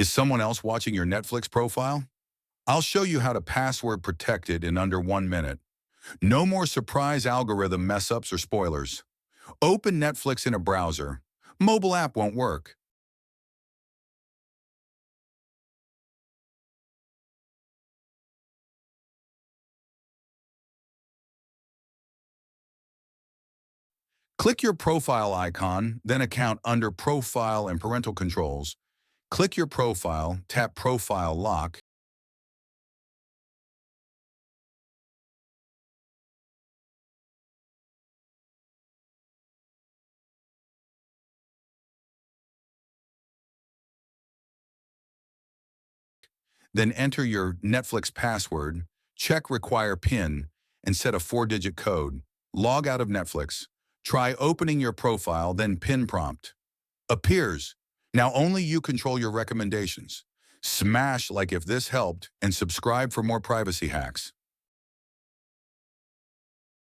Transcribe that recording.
Is someone else watching your Netflix profile? I'll show you how to password protect it in under 1 minute. No more surprise algorithm mess-ups or spoilers. Open Netflix in a browser. Mobile app won't work. Click your profile icon, then account under Profile and Parental Controls. Click your profile, tap Profile Lock, then enter your Netflix password, check Require PIN, and set a 4-digit code. Log out of Netflix. Try opening your profile, then PIN prompt. Appears. Now only you control your recommendations. Smash like if this helped and subscribe for more privacy hacks.